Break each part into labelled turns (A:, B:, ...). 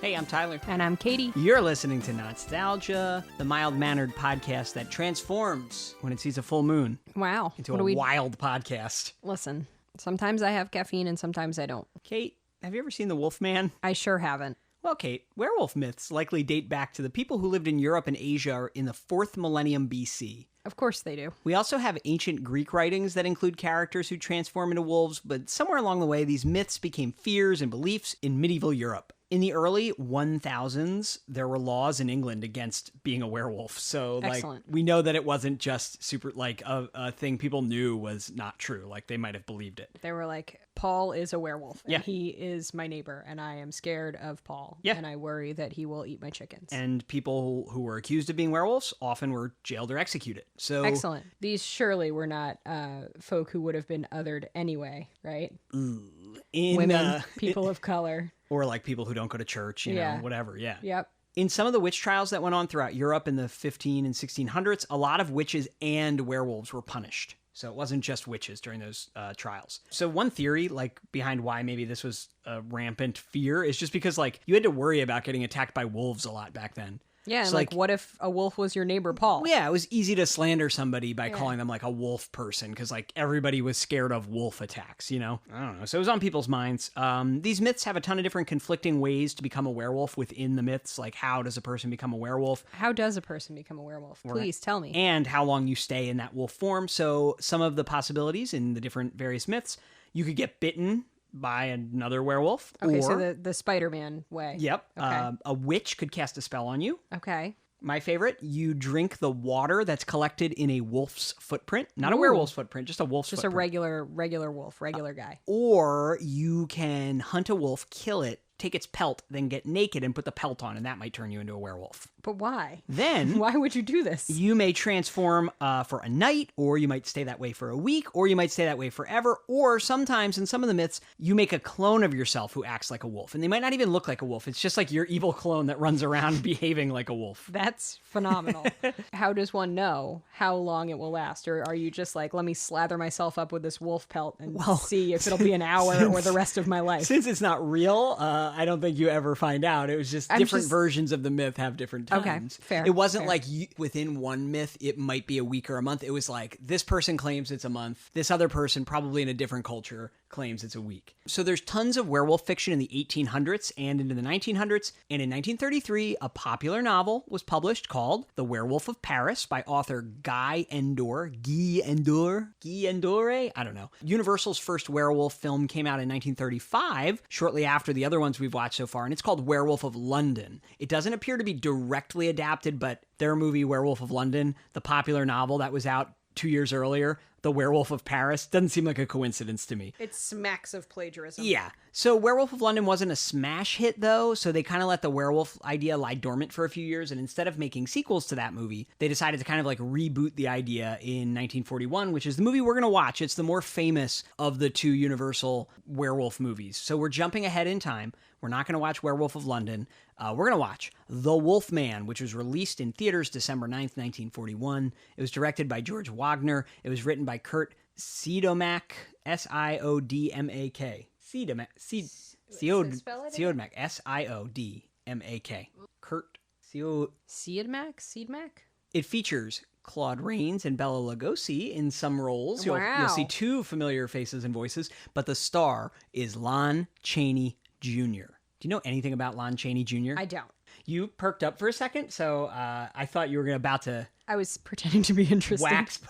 A: Hey, I'm Tyler.
B: And I'm Katie.
A: You're listening to Not-Stalgia, the mild-mannered podcast that transforms when it sees a full moon
B: Wow.
A: into a wild podcast.
B: Listen, sometimes I have caffeine and sometimes I don't.
A: Kate, have you ever seen The Wolfman?
B: I sure haven't.
A: Well, Kate, werewolf myths likely date back to the people who lived in Europe and Asia in the 4th millennium BC.
B: Of course they do.
A: We also have ancient Greek writings that include characters who transform into wolves, but somewhere along the way, these myths became fears and beliefs in medieval Europe. In the early 1000s, there were laws in England against being a werewolf. So, we know that it wasn't just super, a thing people knew was not true. Like, they might have believed it.
B: They were like, Paul is a werewolf, and
A: yeah.
B: he is my neighbor, and I am scared of Paul,
A: yeah.
B: and I worry that he will eat my chickens.
A: And people who were accused of being werewolves often were jailed or executed. So
B: excellent. These surely were not folk who would have been othered anyway, right? Women, people of color.
A: Or like people who don't go to church, you know, whatever, yeah.
B: Yep.
A: In some of the witch trials that went on throughout Europe in the 15 and 1600s, a lot of witches and werewolves were punished. So it wasn't just witches during those trials. So one theory, behind why maybe this was a rampant fear is just because, you had to worry about getting attacked by wolves a lot back then.
B: Yeah,
A: so,
B: and what if a wolf was your neighbor, Paul?
A: Yeah, it was easy to slander somebody by calling them, a wolf person, because, everybody was scared of wolf attacks, you know? I don't know. So it was on people's minds. These myths have a ton of different conflicting ways to become a werewolf within the myths. Like, how does a person become a werewolf?
B: How does a person become a werewolf? Please tell me.
A: And how long you stay in that wolf form. So some of the possibilities in the different various myths, you could get bitten by another werewolf.
B: Okay, so the Spider-Man way.
A: Yep.
B: Okay.
A: A witch could cast a spell on you.
B: Okay.
A: My favorite, you drink the water that's collected in a wolf's footprint. Not a werewolf's footprint, just a wolf's footprint.
B: Just a regular wolf, regular guy.
A: Or you can hunt a wolf, kill it, take its pelt, then get naked and put the pelt on, and that might turn you into a werewolf.
B: But why?
A: Then
B: why would you do this?
A: You may transform for a night, or you might stay that way for a week, or you might stay that way forever, or sometimes in some of the myths, you make a clone of yourself who acts like a wolf, and they might not even look like a wolf. It's just like your evil clone that runs around behaving like a wolf.
B: That's phenomenal. How does one know how long it will last? Or are you just like, let me slather myself up with this wolf pelt and see if it'll be an hour or the rest of my life?
A: Since it's not real, I don't think you ever find out. It was just different versions of the myth have different times.
B: Okay, fair.
A: It wasn't like within one myth, it might be a week or a month. It was like this person claims it's a month. This other person, probably in a different culture, claims it's a week. So there's tons of werewolf fiction in the 1800s and into the 1900s. And in 1933, a popular novel was published called The Werewolf of Paris by author Guy Endore. I don't know. Universal's first werewolf film came out in 1935, shortly after the other ones we've watched so far, and it's called Werewolf of London. It doesn't appear to be directly adapted, but their movie Werewolf of London, the popular novel that was out 2 years earlier, The Werewolf of Paris, doesn't seem like a coincidence to me.
B: It smacks of plagiarism.
A: Yeah. So Werewolf of London wasn't a smash hit, though, so they kind of let the werewolf idea lie dormant for a few years, and instead of making sequels to that movie, they decided to kind of reboot the idea in 1941, which is the movie we're going to watch. It's the more famous of the two Universal werewolf movies. So we're jumping ahead in time. We're not going to watch Werewolf of London. We're going to watch The Wolfman, which was released in theaters December 9th, 1941. It was directed by George Wagner. It was written by Kurt Siodmak, Siodmak. Siodmak, Siodmak. Kurt
B: Siodmak?
A: It features Claude Rains and Bela Lugosi in some roles.
B: Wow.
A: You'll see two familiar faces and voices, but the star is Lon Chaney Jr. Do you know anything about Lon Chaney Jr.?
B: I don't.
A: You perked up for a second, so I thought you were about to...
B: I was pretending to be interested.
A: Wax...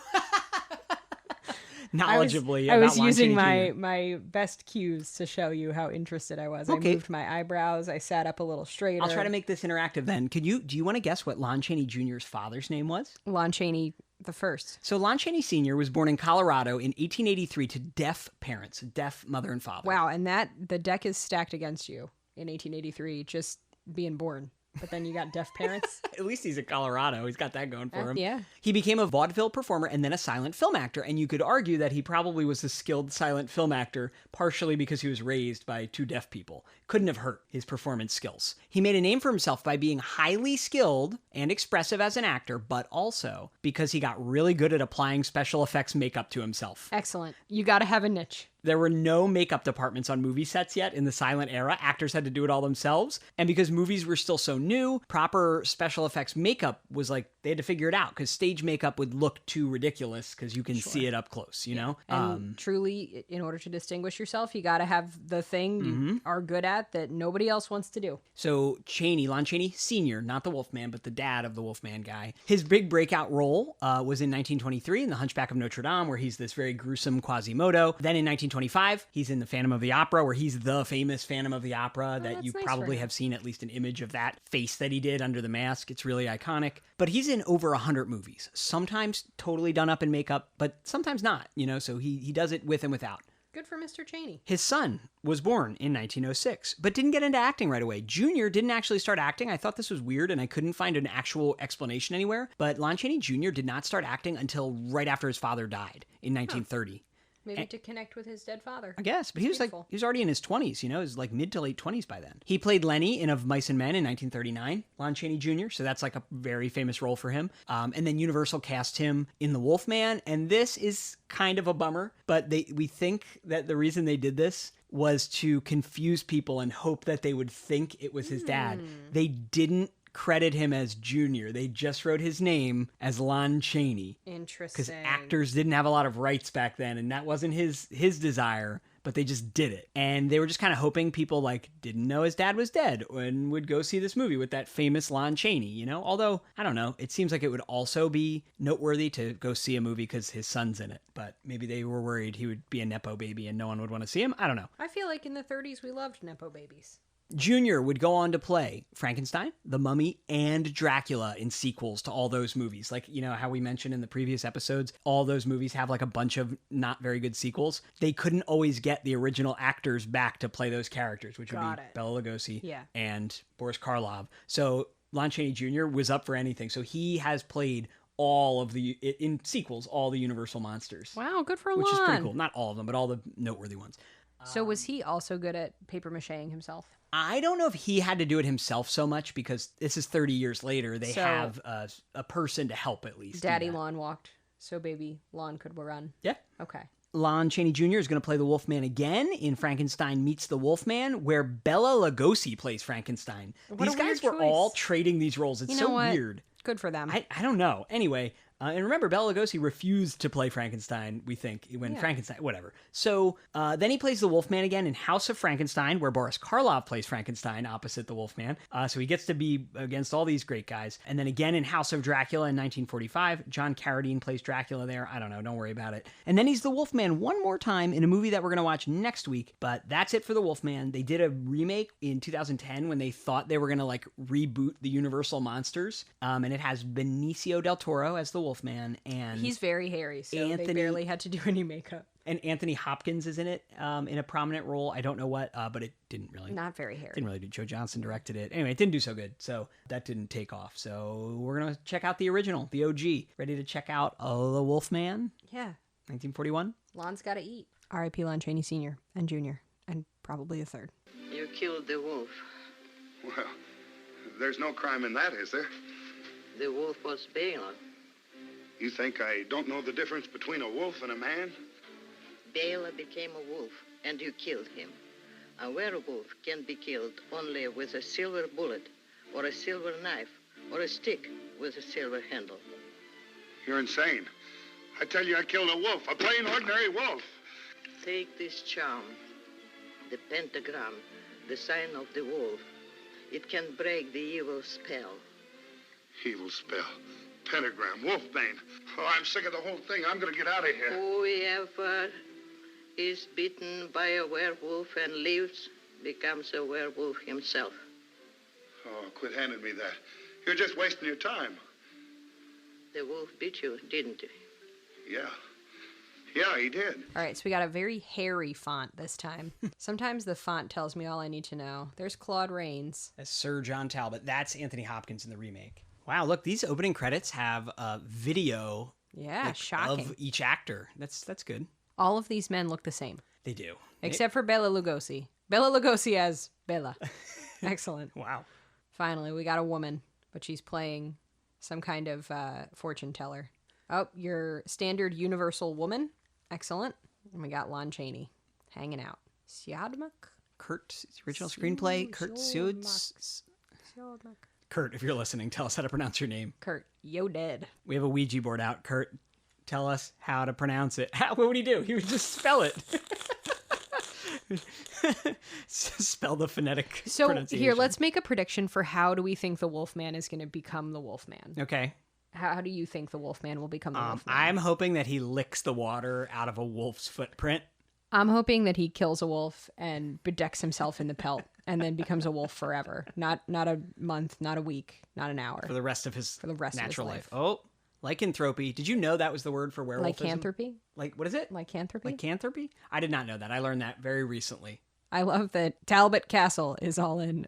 A: knowledgeably
B: I
A: about
B: was
A: Lon
B: using
A: Chaney Jr.
B: my best cues to show you how interested I was.
A: Okay.
B: I moved my eyebrows. I sat up a little straighter.
A: I'll try to make this interactive then. Do you want to guess what Lon Chaney Jr.'s father's name was?
B: Lon Chaney the first.
A: So Lon Chaney Sr. was born in Colorado in 1883 to deaf parents, deaf mother and father.
B: Wow, and the deck is stacked against you in 1883, just being born. But then you got deaf parents.
A: At least he's in Colorado. He's got that going for him.
B: Yeah.
A: He became a vaudeville performer and then a silent film actor. And you could argue that he probably was a skilled silent film actor, partially because he was raised by two deaf people. Couldn't have hurt his performance skills. He made a name for himself by being highly skilled and expressive as an actor, but also because he got really good at applying special effects makeup to himself.
B: Excellent. You got to have a niche.
A: There were no makeup departments on movie sets yet in the silent era. Actors had to do it all themselves. And because movies were still so new, proper special effects makeup was like, they had to figure it out because stage makeup would look too ridiculous because you can see it up close, you know?
B: And truly, in order to distinguish yourself, you got to have the thing you are good at that nobody else wants to do.
A: So Chaney, Lon Chaney Sr., not the Wolfman, but the dad of the Wolfman guy, his big breakout role was in 1923 in The Hunchback of Notre Dame, where he's this very gruesome Quasimodo. Then in 1925, he's in The Phantom of the Opera, where he's the famous Phantom of the Opera that you probably have seen at least an image of that face that he did under the mask. It's really iconic. But he's in over 100 movies, sometimes totally done up in makeup, but sometimes not, you know, so he does it with and without.
B: Good for Mr. Chaney.
A: His son was born in 1906, but didn't get into acting right away. Junior didn't actually start acting. I thought this was weird, and I couldn't find an actual explanation anywhere. But Lon Chaney Jr. did not start acting until right after his father died in 1930.
B: Maybe to connect with his dead father.
A: I guess, but he was already in his 20s, you know, he was like mid to late 20s by then. He played Lenny in Of Mice and Men in 1939, Lon Chaney Jr., so that's like a very famous role for him. And then Universal cast him in The Wolfman, and this is kind of a bummer, but we think that the reason they did this was to confuse people and hope that they would think it was his dad. They didn't credit him as Junior. They just wrote his name as Lon Chaney.
B: Interesting.
A: Because actors didn't have a lot of rights back then, and that wasn't his desire, but they just did it. And they were just kind of hoping people like didn't know his dad was dead and would go see this movie with that famous Lon Chaney, you know? Although, I don't know, it seems like it would also be noteworthy to go see a movie because his son's in it. But maybe they were worried he would be a Nepo baby and no one would want to see him. I don't know.
B: I feel like in the 30s we loved Nepo babies.
A: Junior would go on to play Frankenstein, The Mummy, and Dracula in sequels to all those movies. Like, you know, how we mentioned in the previous episodes, all those movies have like a bunch of not very good sequels. They couldn't always get the original actors back to play those characters, which would be Bela Lugosi and Boris Karloff. So Lon Chaney Jr. was up for anything. So he has played all of the, in sequels, all the Universal monsters.
B: Wow, good for Lon.
A: Which is pretty cool. Not all of them, but all the noteworthy ones.
B: So was he also good at paper macheing himself?
A: I don't know if he had to do it himself so much because this is 30 years later. They have a person to help at least.
B: Daddy Lon walked, so baby Lon could run.
A: Yeah.
B: Okay.
A: Lon Chaney Jr. is going to play the Wolfman again in Frankenstein Meets the Wolfman, where Bela Lugosi plays Frankenstein. These guys were all trading these roles. It's so weird.
B: Good for them.
A: I don't know. Anyway, and remember, Bela Lugosi refused to play Frankenstein, we think, when Frankenstein, whatever. So then he plays the Wolfman again in House of Frankenstein, where Boris Karloff plays Frankenstein opposite the Wolfman. So he gets to be against all these great guys. And then again in House of Dracula in 1945, John Carradine plays Dracula there. I don't know, don't worry about it. And then he's the Wolfman one more time in a movie that we're going to watch next week. But that's it for the Wolfman. They did a remake in 2010 when they thought they were going to like reboot the Universal monsters. And it has Benicio del Toro as the Wolfman, and
B: he's very hairy, so they barely had to do any makeup.
A: And Anthony Hopkins is in it in a prominent role. I don't know what, but it didn't really.
B: Not very hairy.
A: Didn't really do. Joe Johnston directed it. Anyway, it didn't do so good, so that didn't take off. So we're gonna check out the original, the OG. Ready to check out the Wolfman?
B: Yeah.
A: 1941.
B: Lon's got to eat. R.I.P. Lon Chaney Sr. and Jr. and probably a third.
C: You killed the wolf.
D: Well, there's no crime in that, is there?
C: The wolf was Bela.
D: You think I don't know the difference between a wolf and a man?
C: Bela became a wolf, and you killed him. A werewolf can be killed only with a silver bullet, or a silver knife, or a stick with a silver handle.
D: You're insane. I tell you, I killed a wolf, a plain, ordinary wolf.
C: Take this charm, the pentagram, the sign of the wolf. It can break the evil spell.
D: Evil spell. Pentagram, wolfbane. Oh, I'm sick of the whole thing. I'm going to get out of here.
C: Whoever is bitten by a werewolf and lives becomes a werewolf himself.
D: Oh, quit handing me that. You're just wasting your time.
C: The wolf bit you, didn't he?
D: Yeah. Yeah, he did.
B: All right, so we got a very hairy font this time. Sometimes the font tells me all I need to know. There's Claude Rains.
A: That's Sir John Talbot. That's Anthony Hopkins in the remake. Wow, look, these opening credits have a video
B: shocking.
A: of each actor. That's good.
B: All of these men look the same.
A: They do.
B: Except for Bela Lugosi. Bela Lugosi as Bela. Excellent.
A: Wow.
B: Finally, we got a woman, but she's playing some kind of fortune teller. Oh, your standard universal woman. Excellent. And we got Lon Chaney. hanging out. Siadmak?
A: Kurt, original screenplay, Kurt Suits. Kurt, if you're listening, tell us how to pronounce your name.
B: Kurt, yo dead.
A: We have a Ouija board out. Kurt, tell us how to pronounce it. What would he do? He would just spell it. Spell the phonetic pronunciation.
B: Here, let's make a prediction for how do we think the Wolfman is going to become the Wolfman.
A: Okay.
B: How do you think the Wolfman will become the Wolfman?
A: I'm hoping that he licks the water out of a wolf's footprint.
B: I'm hoping that he kills a wolf and bedecks himself in the pelt and then becomes a wolf forever. Not a month, not a week, not an hour.
A: For the rest of his natural
B: life.
A: Oh, lycanthropy. Did you know that was the word for werewolfism?
B: Lycanthropy?
A: What is it?
B: Lycanthropy?
A: Lycanthropy? I did not know that. I learned that very recently.
B: I love that Talbot Castle is all in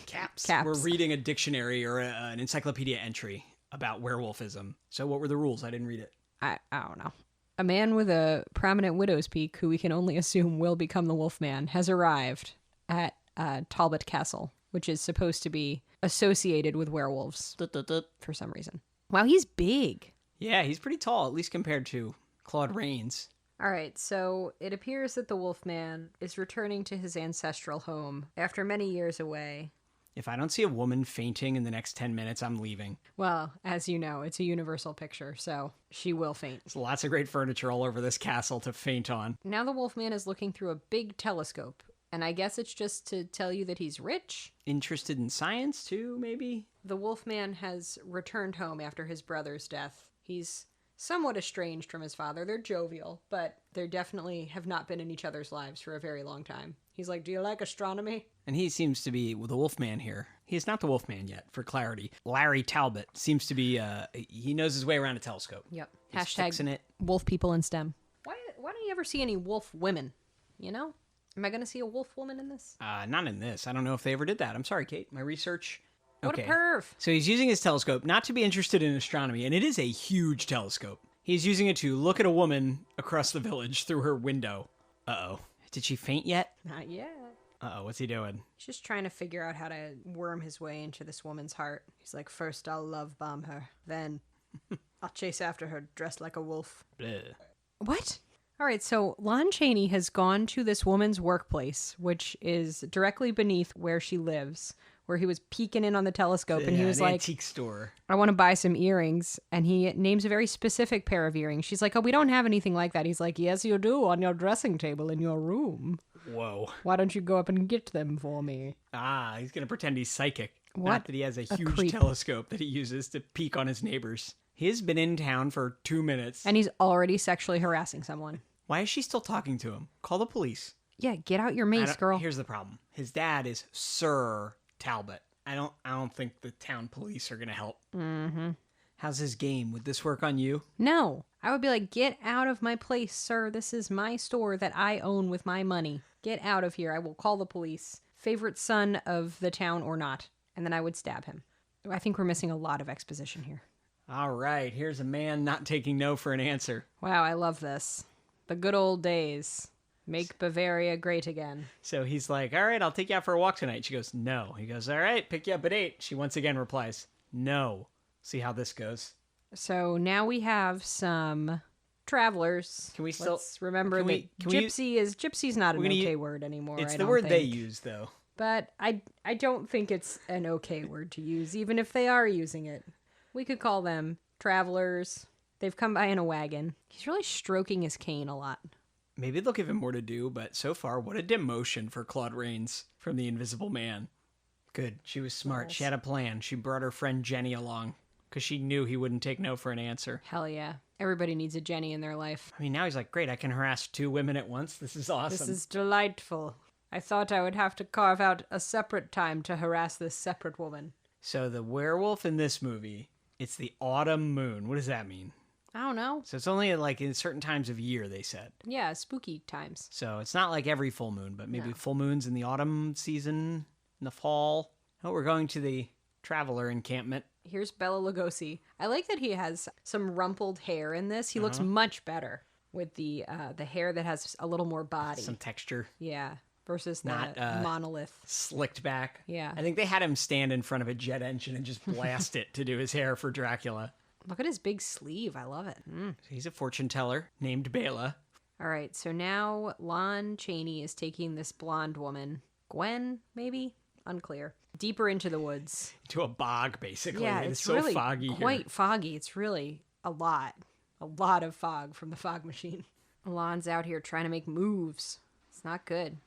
A: caps.
B: Caps.
A: We're reading a dictionary or an encyclopedia entry about werewolfism. So what were the rules? I didn't read it.
B: I don't know. A man with a prominent widow's peak, who we can only assume will become the Wolfman, has arrived at Talbot Castle, which is supposed to be associated with werewolves for some reason. Wow, he's big.
A: Yeah, he's pretty tall, at least compared to Claude Rains.
B: All right, so it appears that the Wolfman is returning to his ancestral home after many years away.
A: If I don't see a woman fainting in the next 10 minutes, I'm leaving.
B: Well, as you know, it's a universal picture, so she will faint.
A: There's lots of great furniture all over this castle to faint on.
B: Now the Wolfman is looking through a big telescope, and I guess it's just to tell you that he's rich.
A: Interested in science, too, maybe?
B: The Wolfman has returned home after his brother's death. He's somewhat estranged from his father. They're jovial, but they definitely have not been in each other's lives for a very long time. He's like, do you like astronomy?
A: And he seems to be the Wolfman here. He is not the Wolfman yet, for clarity. Larry Talbot seems to be, he knows his way around a telescope.
B: Yep.
A: He's
B: Hashtag
A: fixing it.
B: wolf people in STEM. Why don't you ever see any wolf women? You know? Am I going to see a wolf woman in this?
A: Not in this. I don't know if they ever did that. I'm sorry, Kate. My research...
B: What a perv.
A: So he's using his telescope not to be interested in astronomy, and it is a huge telescope. He's using it to look at a woman across the village through her window. Uh-oh. Did she faint yet?
B: Not yet.
A: Uh-oh, what's he doing?
B: He's just trying to figure out how to worm his way into this woman's heart. He's like, first I'll love bomb her. Then I'll chase after her dressed like a wolf.
A: Bleh.
B: What? All right, so Lon Chaney has gone to this woman's workplace, which is directly beneath where she lives, where he was peeking in on the telescope, and he was
A: an
B: like,
A: antique store.
B: I want to buy some earrings. And he names a very specific pair of earrings. She's like, oh, we don't have anything like that. He's like, yes, you do, on your dressing table in your room.
A: Whoa.
B: Why don't you go up and get them for me?
A: Ah, he's going to pretend he's psychic.
B: What
A: Not that he has a huge
B: creep.
A: telescope that he uses to peek on his neighbors. He has been in town for 2 minutes.
B: And he's already sexually harassing someone.
A: Why is she still talking to him? Call the police.
B: Yeah, get out your mace, girl.
A: Here's the problem. His dad is Sir Talbot. I don't think the town police are going to help.
B: Mm-hmm.
A: How's his game? Would this work on you?
B: No. I would be like, get out of my place, sir. This is my store that I own with my money. Get out of here. I will call the police. Favorite son of the town or not. And then I would stab him. I think we're missing a lot of exposition here.
A: All right. Here's a man not taking no for an answer.
B: Wow, I love this. The good old days. Make Bavaria great again.
A: So he's like, all right, I'll take you out for a walk tonight. She goes, no. He goes, all right, pick you up at 8. She once again replies, no. See how this goes.
B: So now we have some travelers.
A: Can we still
B: Let's remember that gypsy's not an okay word anymore?
A: It's
B: I
A: the
B: don't
A: word
B: think.
A: they use, though.
B: But I don't think it's an okay word to use, even if they are using it. We could call them travelers. They've come by in a wagon. He's really stroking his cane a lot.
A: Maybe they'll give him more to do, but so far, what a demotion for Claude Rains from the Invisible Man. Good. She was smart. She had a plan. She brought her friend Jenny along because she knew he wouldn't take no for an answer.
B: Hell yeah. Everybody needs a Jenny in their life.
A: I mean, now he's like, great, I can harass 2 women at once. This is awesome.
B: This is delightful. I thought I would have to carve out a separate time to harass this separate woman.
A: So the werewolf in this movie, it's the autumn moon. What does that mean?
B: I don't know.
A: So it's only like in certain times of year, they said.
B: Yeah, spooky times.
A: So it's not like every full moon, but maybe
B: No.
A: full moons in the autumn season, in the fall. Oh, we're going to the traveler encampment.
B: Here's Bela Lugosi. I like that he has some rumpled hair in this. He looks much better with the hair that has a little more body.
A: Some texture.
B: Yeah, versus the
A: Not,
B: monolith.
A: Slicked back.
B: Yeah.
A: I think they had him stand in front of a jet engine and just blast it to do his hair for Dracula.
B: Look at his big sleeve. I love it.
A: He's a fortune teller named Bela.
B: All right, so now Lon Chaney is taking this blonde woman, Gwen, maybe? Unclear. Deeper into the woods.
A: To a bog, basically.
B: Yeah,
A: It's
B: it's
A: so
B: really
A: foggy
B: quite
A: here.
B: foggy. It's really a lot of fog from the fog machine. Lon's out here trying to make moves. It's not good.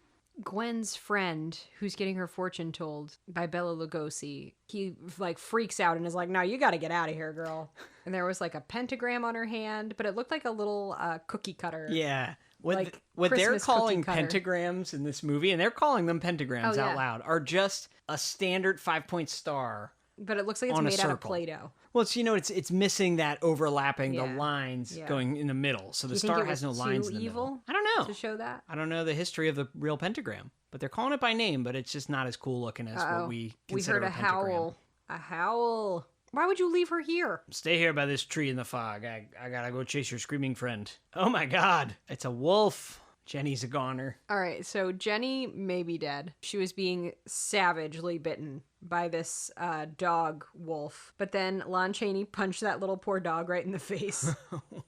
B: Gwen's friend, who's getting her fortune told by Bela Lugosi, he like freaks out and is like, "No, you got to get out of here, girl." And there was like a pentagram on her hand, but it looked like a little cookie cutter.
A: Yeah.
B: Like
A: What they're
B: Christmas
A: calling
B: cookie cutter.
A: pentagrams in this movie, and they're calling them pentagrams
B: Oh, yeah.
A: out loud, are just a standard 5-point star.
B: But it looks like it's
A: On a
B: made out of
A: circle.
B: Play-Doh.
A: Well, it's missing that overlapping the
B: Yeah.
A: lines
B: Yeah.
A: going in the middle, so the
B: You think
A: star
B: it
A: has no
B: was
A: lines
B: too
A: in the
B: evil
A: middle. I don't know.
B: to show that?
A: I don't know the history of the real pentagram, but they're calling it by name, but it's just not as cool looking as what we
B: We
A: consider
B: heard a
A: pentagram.
B: howl. A howl. Why would you leave her here?
A: Stay here by this tree in the fog. I gotta go chase your screaming friend. Oh my god, it's a wolf. Jenny's a goner.
B: All right, so Jenny may be dead. She was being savagely bitten by this dog wolf. But then Lon Chaney punched that little poor dog right in the face.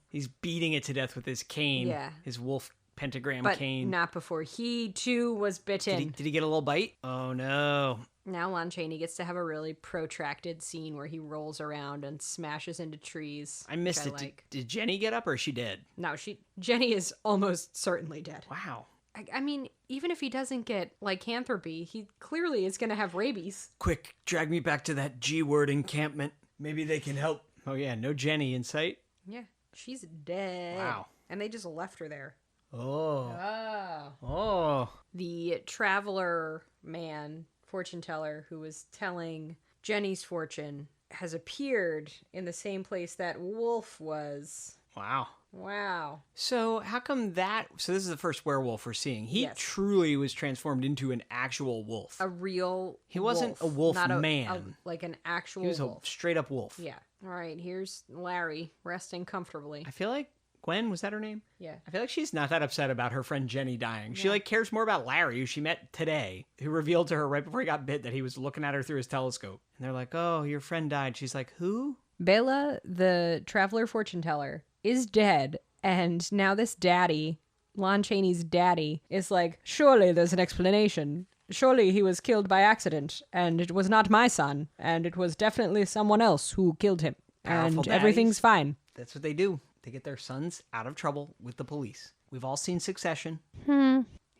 A: He's beating it to death with his cane.
B: Yeah.
A: His wolf pentagram
B: But
A: cane.
B: not before he too was bitten.
A: Did he get a little bite? Oh no.
B: Now Lon Chaney gets to have a really protracted scene where he rolls around and smashes into trees.
A: I missed
B: which
A: it.
B: like.
A: Did Jenny get up or is she dead?
B: No, Jenny is almost certainly dead.
A: Wow.
B: I mean, even if he doesn't get lycanthropy, he clearly is going to have rabies.
A: Quick, drag me back to that G-word encampment. Maybe they can help. Oh yeah, no Jenny in sight.
B: Yeah, she's dead.
A: Wow.
B: And they just left her there.
A: Oh.
B: Oh.
A: Oh.
B: The traveler man, fortune teller, who was telling Jenny's fortune, has appeared in the same place that Wolf was.
A: Wow.
B: Wow.
A: So how come that... So this is the first werewolf we're seeing. He
B: Yes.
A: truly was transformed into an actual wolf.
B: A real
A: He wasn't a wolf
B: not
A: man.
B: like an actual
A: He was
B: wolf.
A: a straight up wolf.
B: Yeah. All right, here's Larry resting comfortably.
A: I feel like Gwen, was that her name?
B: Yeah.
A: I feel like she's not that upset about her friend Jenny dying. She like cares more about Larry, who she met today, who revealed to her right before he got bit that he was looking at her through his telescope. And they're like, "Oh, your friend died." She's like, "Who?"
B: Bela, the traveler fortune teller, is dead, and now this daddy, Lon Chaney's daddy, is like, surely there's an explanation. Surely he was killed by accident, and it was not my son, and it was definitely someone else who killed him,
A: Powerful
B: and everything's
A: daddies.
B: fine.
A: That's what they do. They get their sons out of trouble with the police. We've all seen Succession.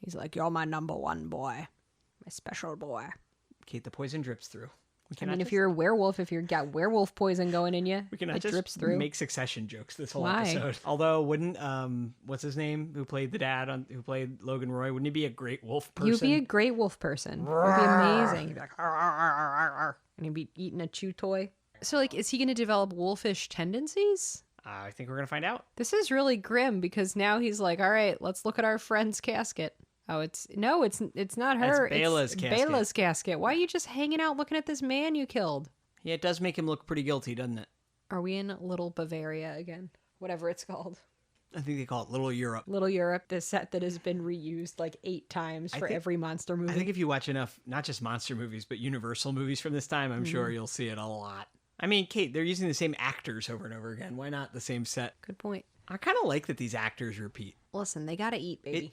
B: He's like, you're my number one boy, my special boy.
A: Kate, the poison drips through. We
B: I
A: cannot
B: mean, if
A: just-
B: you're a werewolf, if you've got werewolf poison going in you,
A: we cannot
B: it
A: just
B: drips through.
A: make Succession jokes this whole
B: Why?
A: episode. Although, wouldn't what's his name who played the dad on who played Logan Roy? Wouldn't he be a great wolf person?
B: You'd be a great wolf person. It would be amazing. He'd be like, "Arr, arr, arr, arr, arr," and he'd be eating a chew toy. So, like, is he going to develop wolfish tendencies?
A: I think we're gonna find out.
B: This is really grim because now he's like, all right, let's look at our friend's casket. Oh, it's not her.
A: That's Bela's
B: it's
A: casket.
B: Bela's casket. Why are you just hanging out looking at this man you killed?
A: Yeah, it does make him look pretty guilty, doesn't it?
B: Are we in Little Bavaria again? Whatever it's called.
A: I think they call it Little Europe.
B: Little Europe, the set that has been reused like 8 times for
A: think-
B: every monster movie.
A: I think if you watch enough, not just monster movies, but Universal movies from this time, I'm sure you'll see it a lot. I mean, Kate, they're using the same actors over and over again. Why not the same set?
B: Good point.
A: I kind of like that these actors repeat.
B: Listen, they gotta eat, baby.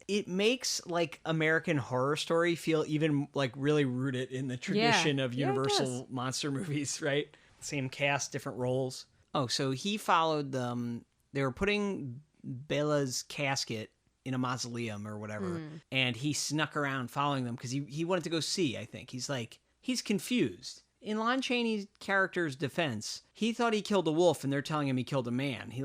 A: It makes like American Horror Story feel even like really rooted in the tradition of
B: Yeah, it
A: Universal
B: does.
A: monster movies, right? Same cast, different roles. Oh, so he followed them. They were putting Bela's casket in a mausoleum or whatever, and he snuck around following them because he wanted to go see. I think he's confused. In Lon Chaney's character's defense, he thought he killed a wolf, and they're telling him he killed a man. He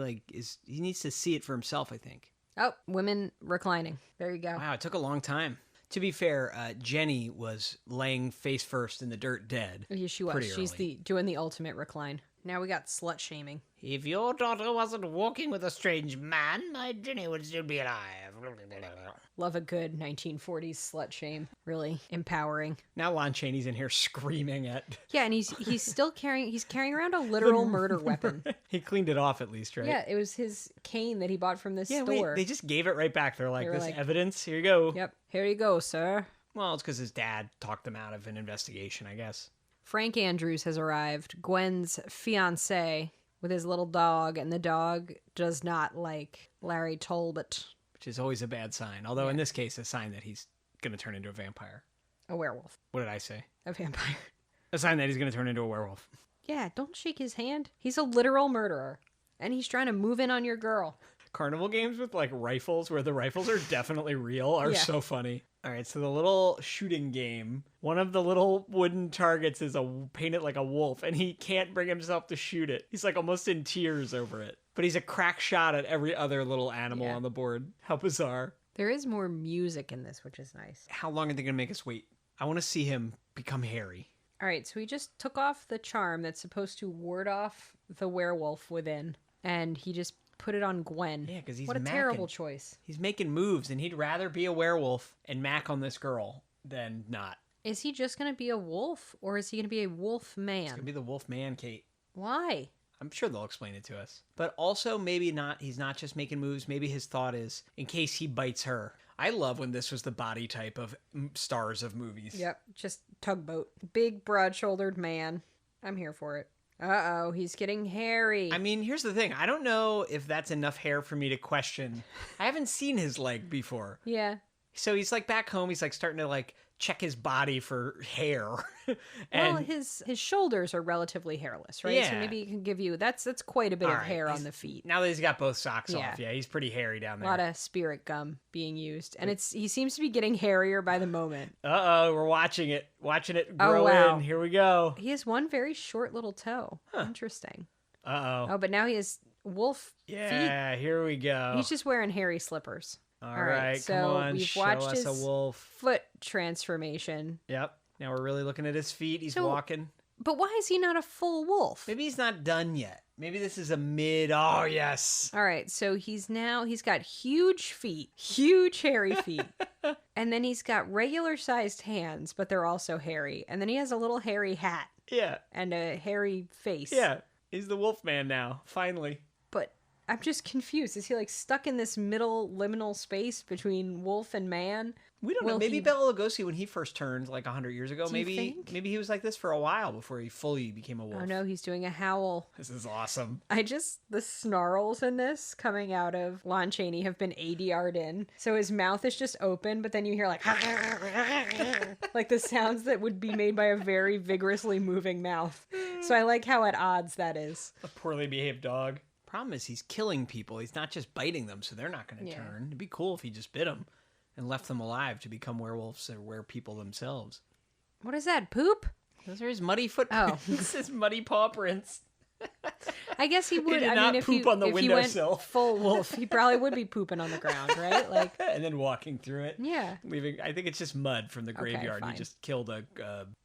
A: needs to see it for himself, I think.
B: Oh, women reclining. There you go.
A: Wow, it took a long time. To be fair, Jenny was laying face first in the dirt dead.
B: Yeah, she was.
A: pretty
B: She's
A: early.
B: doing the ultimate recline. Now we got slut shaming.
A: If your daughter wasn't walking with a strange man, my Jenny would still be alive.
B: Love a good 1940s slut shame. Really empowering.
A: Now Lon Chaney's in here screaming at...
B: Yeah, and he's still carrying around a literal murder weapon.
A: He cleaned it off at least, right?
B: Yeah, it was his cane that he bought from this
A: Yeah,
B: store.
A: wait, they just gave it right back. They're like,
B: They were
A: this
B: like-
A: evidence, here you go.
B: Yep. Here you go, sir.
A: Well, it's because his dad talked them out of an investigation, I guess.
B: Frank Andrews has arrived, Gwen's fiancé, with his little dog, and the dog does not like Larry Talbot.
A: which is always a bad sign. Although in this case, a sign that he's going to turn into a vampire.
B: A werewolf.
A: What did I say?
B: A vampire.
A: A sign that he's going to turn into a werewolf.
B: Yeah, don't shake his hand. He's a literal murderer. And he's trying to move in on your girl.
A: Carnival games with like rifles where the rifles are definitely real are so funny. All right, so the little shooting game, one of the little wooden targets is painted like a wolf, and he can't bring himself to shoot it. He's like almost in tears over it. But he's a crack shot at every other little animal on the board. How bizarre.
B: There is more music in this, which is nice.
A: How long are they going to make us wait? I want to see him become hairy.
B: All right, so he just took off the charm that's supposed to ward off the werewolf within, and he just put it on Gwen.
A: Yeah, because he's
B: what a terrible choice.
A: He's making moves, and he'd rather be a werewolf and mac on this girl than not.
B: Is he just going to be a wolf, or is he going to be a wolf man?
A: He's going to be the wolf man, Kate.
B: Why?
A: I'm sure they'll explain it to us. But also, maybe not. He's not just making moves. Maybe his thought is, in case he bites her. I love when this was the body type of stars of movies.
B: Yep, just tugboat. Big, broad-shouldered man. I'm here for it. Uh-oh, he's getting hairy.
A: I mean, here's the thing. I don't know if that's enough hair for me to question. I haven't seen his leg before.
B: Yeah.
A: So he's like back home. He's like starting to like check his body for hair.
B: Well, his shoulders are relatively hairless, right?
A: Yeah.
B: So maybe he can give you that's quite a bit of hair on the feet.
A: Now that he's got both socks off, he's pretty hairy down
B: A
A: there.
B: lot of spirit gum being used, and he seems to be getting hairier by the moment.
A: We're watching it grow in. Here we go.
B: He has one very short little toe. Interesting.
A: Oh,
B: but now he has wolf feet.
A: Yeah, here we go.
B: He's just wearing hairy slippers.
A: All right,
B: so
A: come on,
B: we've
A: show
B: watched
A: us
B: his
A: a wolf.
B: foot transformation.
A: Yep. Now we're really looking at his feet. He's walking.
B: But why is he not a full wolf?
A: Maybe he's not done yet. Maybe this is a mid. Oh, yes.
B: All right, so he's got huge feet, huge hairy feet. And then he's got regular sized hands, but they're also hairy. And then he has a little hairy hat.
A: Yeah.
B: And a hairy face.
A: Yeah. He's the wolf man now, finally.
B: But I'm just confused. Is he like stuck in this middle liminal space between wolf and man?
A: We don't know. Maybe Bela Lugosi, when he first turned like 100 years ago,
B: Do you think?
A: maybe he was like this for a while before he fully became a wolf.
B: Oh no, he's doing a howl.
A: This is awesome.
B: The snarls in this coming out of Lon Chaney have been ADR'd in. So his mouth is just open, but then you hear like like the sounds that would be made by a very vigorously moving mouth. So I like how at odds that is.
A: A poorly behaved dog. Problem is he's killing people. He's not just biting them, so they're not going to turn. It'd be cool if he just bit them and left them alive to become werewolves or wereppeople themselves.
B: What is that, poop?
A: Those are his muddy footprints. His muddy paw prints.
B: I guess he would.
A: He did not
B: if
A: poop
B: you,
A: on the
B: if
A: windowsill.
B: He went full wolf, he probably would be pooping on the ground, right? Like,
A: and then walking through it.
B: Yeah.
A: Leaving. I think it's just mud from the graveyard.
B: Fine.
A: He just killed a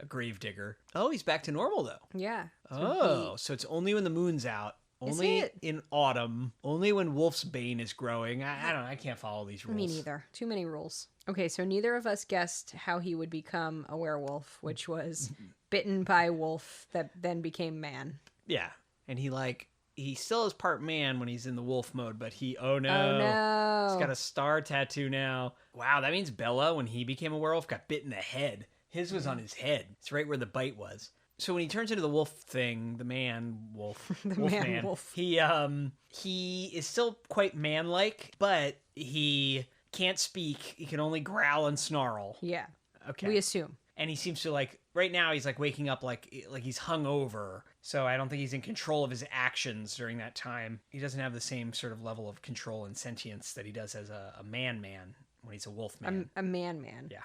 A: grave digger. Oh, he's back to normal though.
B: Yeah.
A: So it's only when the moon's out. Only in autumn. Only when Wolf's Bane is growing. I don't know. I can't follow these rules.
B: Me neither. Too many rules. Okay, so neither of us guessed how he would become a werewolf, which was bitten by wolf that then became man.
A: Yeah. And he still is part man when he's in the wolf mode, but oh no. He's got a star tattoo now. Wow, that means Bella, when he became a werewolf, got bit in the head. His was on his head. It's right where the bite was. So when he turns into the wolf thing, the man wolf,
B: wolf.
A: He is still quite man-like, but he can't speak. He can only growl and snarl.
B: Yeah.
A: Okay.
B: We assume.
A: And he seems to right now he's waking up like he's hungover. So I don't think he's in control of his actions during that time. He doesn't have the same sort of level of control and sentience that he does as a man when he's a wolf man.
B: A man.
A: Yeah.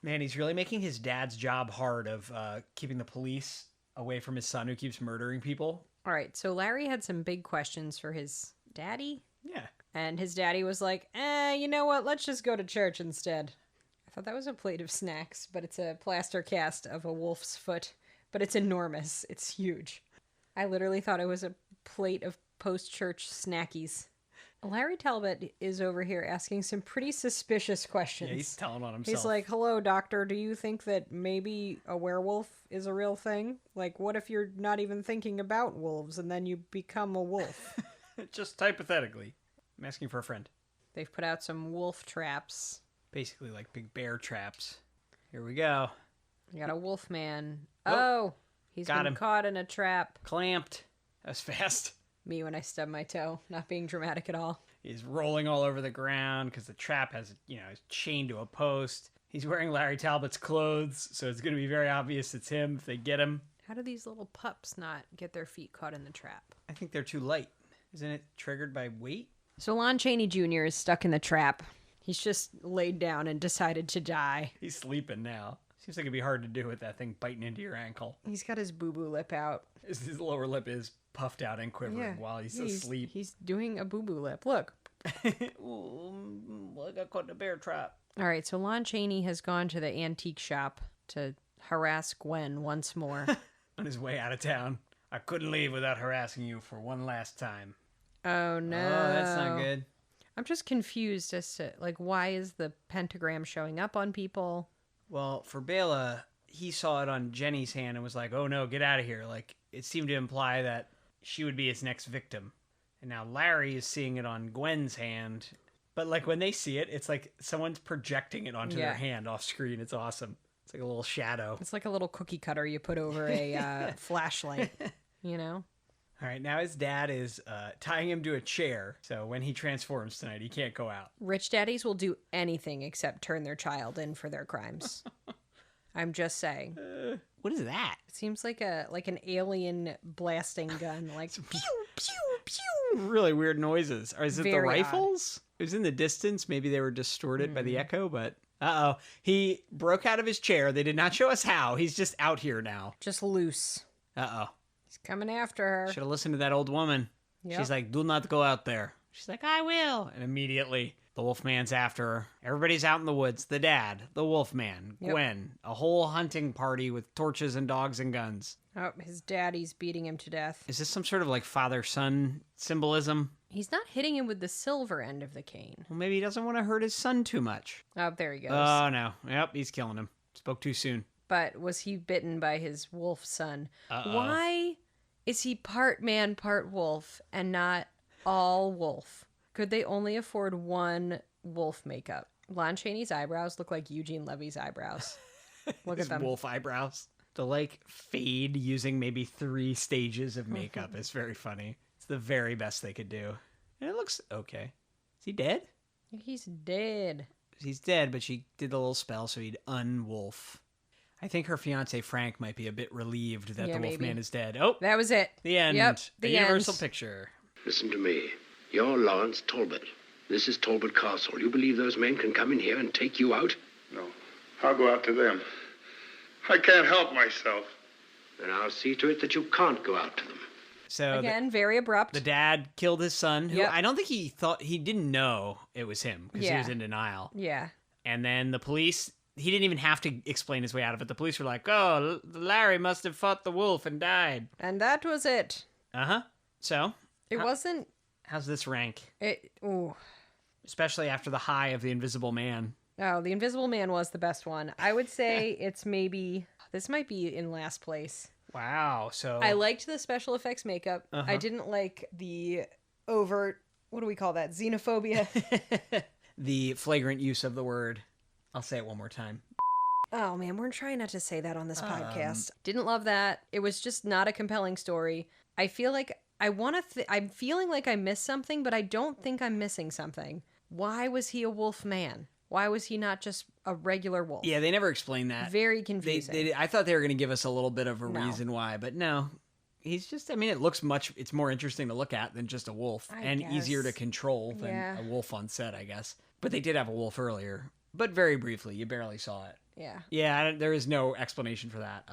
A: Man, he's really making his dad's job hard of keeping the police away from his son who keeps murdering people.
B: All right, so Larry had some big questions for his daddy.
A: Yeah.
B: And his daddy was like, you know what? Let's just go to church instead. I thought that was a plate of snacks, but it's a plaster cast of a wolf's foot. But it's enormous. It's huge. I literally thought it was a plate of post-church snackies. Larry Talbot is over here asking some pretty suspicious questions.
A: Yeah, he's telling on himself.
B: He's like, hello, doctor, do you think that maybe a werewolf is a real thing? Like, what if you're not even thinking about wolves and then you become a wolf?
A: Just hypothetically. I'm asking for a friend.
B: They've put out some wolf traps.
A: Basically like big bear traps. Here we go.
B: We got a wolf man. He's
A: got
B: been
A: him.
B: caught in a trap.
A: Clamped. That was fast.
B: Me when I stub my toe, not being dramatic at all.
A: He's rolling all over the ground because the trap has, is chained to a post. He's wearing Larry Talbot's clothes, so it's going to be very obvious it's him if they get him.
B: How do these little pups not get their feet caught in the trap?
A: I think they're too light. Isn't it triggered by weight?
B: So Lon Chaney Jr. is stuck in the trap. He's just laid down and decided to die.
A: He's sleeping now. Seems like it'd be hard to do with that thing biting into your ankle.
B: He's got his boo-boo lip out.
A: His lower lip is puffed out and quivering while he's asleep.
B: He's doing a boo-boo lip. Look.
A: Ooh, I got caught in a bear trap.
B: All right, so Lon Chaney has gone to the antique shop to harass Gwen once more.
A: On his way out of town. I couldn't leave without harassing you for one last time.
B: Oh, no.
A: Oh, that's not good.
B: I'm just confused as to, why is the pentagram showing up on people?
A: Well, for Bela, he saw it on Jenny's hand and was like, oh no, get out of here. It seemed to imply that she would be his next victim. And now Larry is seeing it on Gwen's hand. But, when they see it, it's like someone's projecting it onto their hand off screen. It's awesome. It's like a little shadow.
B: It's like a little cookie cutter you put over a flashlight,
A: All right, now his dad is tying him to a chair. So when he transforms tonight, he can't go out.
B: Rich daddies will do anything except turn their child in for their crimes. I'm just saying.
A: What is that?
B: It seems like an alien blasting gun, pew, pew, pew.
A: Really weird noises. Or is it the
B: Very
A: rifles? It was in the distance. Maybe they were distorted by the echo, but uh-oh. He broke out of his chair. They did not show us how. He's just out here now.
B: Just loose.
A: Uh-oh.
B: He's coming after her.
A: Should have listened to that old woman. Yep. She's like, do not go out there. She's like, I will. And immediately, the Wolfman's after her. Everybody's out in the woods. The dad, the Wolfman, Gwen, a whole hunting party with torches and dogs and guns.
B: Oh, his daddy's beating him to death.
A: Is this some sort of father-son symbolism?
B: He's not hitting him with the silver end of the cane.
A: Well, maybe he doesn't want to hurt his son too much.
B: Oh, there he goes.
A: Oh, no. Yep, he's killing him. Spoke too soon.
B: But was he bitten by his wolf son?
A: Uh-oh.
B: Why is he part man, part wolf, and not all wolf? Could they only afford one wolf makeup? Lon Chaney's eyebrows look like Eugene Levy's eyebrows. Look at them.
A: Wolf eyebrows. To fade using maybe 3 stages of makeup is very funny. It's the very best they could do. And it looks okay. Is he dead?
B: He's dead.
A: He's dead, but she did the little spell so he'd unwolf. I think her fiance Frank might be a bit relieved that the Wolfman is dead. Oh,
B: that was it.
A: The end.
B: Yep,
A: the Universal picture.
E: Listen to me. You're Lawrence Talbot. This is Talbot Castle. You believe those men can come in here and take you out?
D: No. I'll go out to them. I can't help myself.
E: Then I'll see to it that you can't go out to them.
A: So
B: again, very abrupt.
A: The dad killed his son, who
B: Yep.
A: I don't think he didn't know it was him because he was in denial.
B: Yeah.
A: And then the police, he didn't even have to explain his way out of it. The police were like, oh, Larry must have fought the wolf and died.
B: And that was it.
A: Uh-huh. So?
B: It wasn't...
A: How's this rank?
B: Ooh.
A: Especially after the high of the Invisible Man.
B: Oh, the Invisible Man was the best one. I would say it's maybe... This might be in last place.
A: Wow, so...
B: I liked the special effects makeup. I didn't like the overt... What do we call that? Xenophobia?
A: The flagrant use of the word. I'll say it one more time.
B: Oh, man, we're trying not to say that on this podcast. Didn't love that. It was just not a compelling story. I feel like I'm feeling like I missed something, but I don't think I'm missing something. Why was he a wolf man? Why was he not just a regular wolf?
A: Yeah, they never explained that.
B: Very confusing.
A: I thought they were going to give us a little bit of a reason why, but no. He's just, I mean, it's more interesting to look at than just a wolf.
B: I guess.
A: Easier to control than a wolf on set, I guess. But they did have a wolf earlier. But very briefly, you barely saw it.
B: Yeah.
A: Yeah, there is no explanation for that.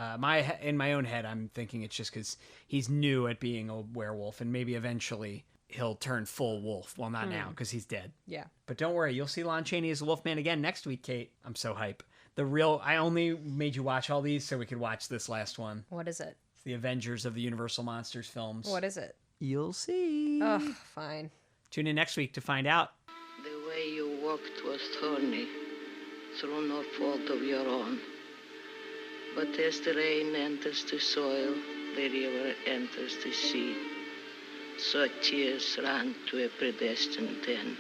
A: In my own head, I'm thinking it's just because he's new at being a werewolf, and maybe eventually he'll turn full wolf. Well, not now, because he's dead.
B: Yeah.
A: But don't worry, you'll see Lon Chaney as a Wolfman again next week, Kate. I'm so hype. I only made you watch all these so we could watch this last one.
B: What is it?
A: It's the Avengers of the Universal Monsters films.
B: What is it?
A: You'll see.
B: Ugh, fine.
A: Tune in next week to find out.
C: The way you walked was thorny, through no fault of your own. But as the rain enters the soil, the river enters the sea. So tears ran to a predestined end.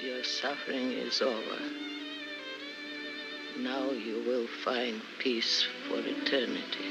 C: Your suffering is over. Now you will find peace for eternity.